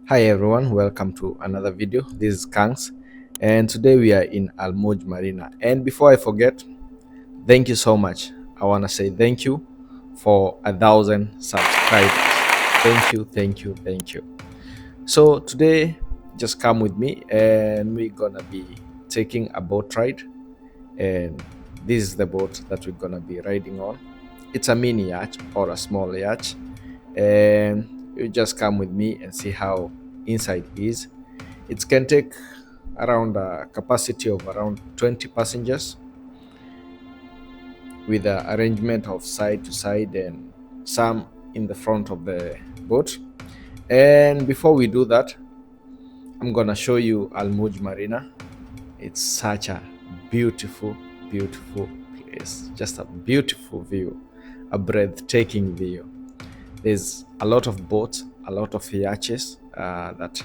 Hi everyone, welcome to another video. This is Kangs, and today we are in Almoj Marina. And before I forget, thank you so much. I want to say thank you for 1,000 subscribers. Thank you, thank you, thank you. So today, just come with me, and we're gonna be taking a boat ride. And this is the boat that we're gonna be riding on. It's a mini yacht or a small yacht, and you just come with me and see how inside is. It can take around a capacity of around 20 passengers with an arrangement of side to side and some in the front of the boat. And before we do that, I'm gonna show you Almuj Marina. It's such a beautiful, beautiful place. Just a beautiful view, a breathtaking view. There's a lot of boats, a lot of yachts that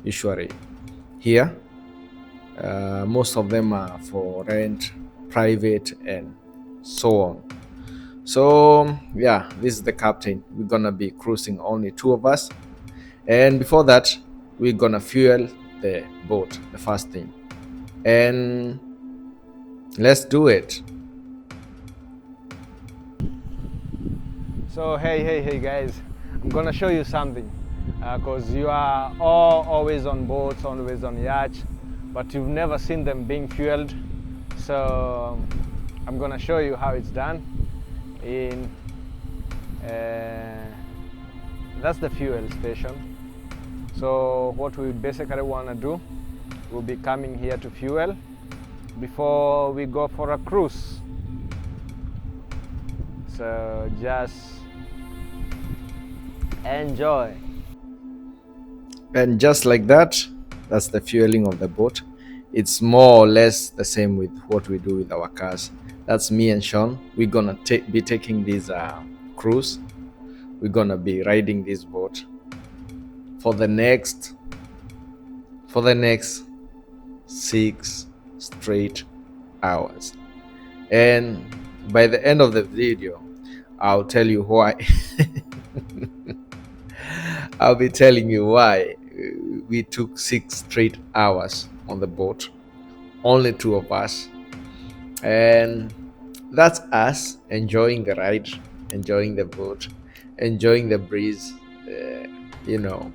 usually here. Most of them are for rent, private, and so on. So yeah, this is the captain. We're gonna be cruising, only two of us. And before that, we're gonna fuel the boat, the first thing. And let's do it. So hey guys, I'm gonna show you something because you are all always on boats, always on yachts, but you've never seen them being fueled. So I'm gonna show you how it's done. In that's the fuel station. So what we basically want to do, we'll be coming here to fuel before we go for a cruise. So just enjoy. And just like that, that's the fueling of the boat. It's more or less the same with what we do with our cars. That's me and Sean. We're gonna be taking this cruise. We're gonna be riding this boat for the next 6 straight hours. And by the end of the video, I'll tell you why. I'll be telling you why we took 6 straight hours on the boat, only two of us. And that's us enjoying the ride, enjoying the boat, enjoying the breeze, you know,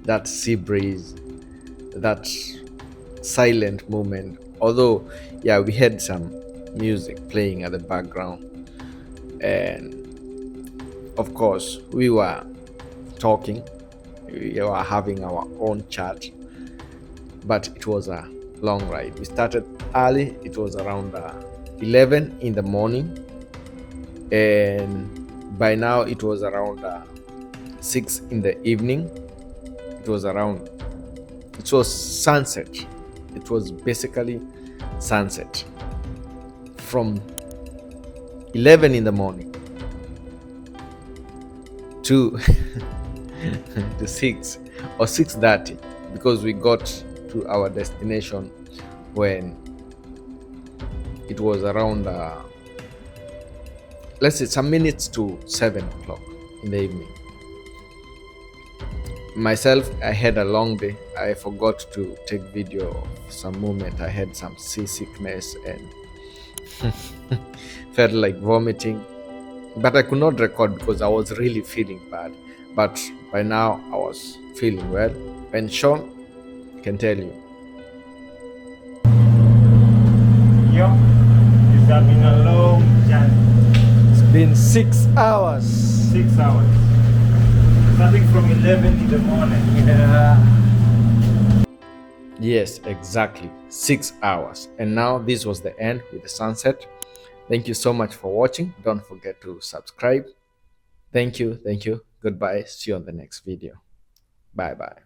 that sea breeze, that silent moment. Although, yeah, we had some music playing at the background, and of course, we were talking, we were having our own chat, but it was a long ride. We started early, it was around 11 in the morning, and by now it was around 6 in the evening. It was sunset. It was basically sunset from 11 in the morning to to 6 or 6:30, because we got to our destination when it was around let's say some minutes to 7 o'clock in the evening. Myself, I had a long day. I forgot to take video of some moment. I had some seasickness and felt like vomiting, but I could not record because I was really feeling bad. But by now I was feeling well, and Sean can tell you. Yo, it's been a long journey. It's been 6 hours. 6 hours. Starting from 11 in the morning. Yes, exactly 6 hours. And now this was the end with the sunset. Thank you so much for watching. Don't forget to subscribe. Thank you. Goodbye. See you on the next video. Bye bye.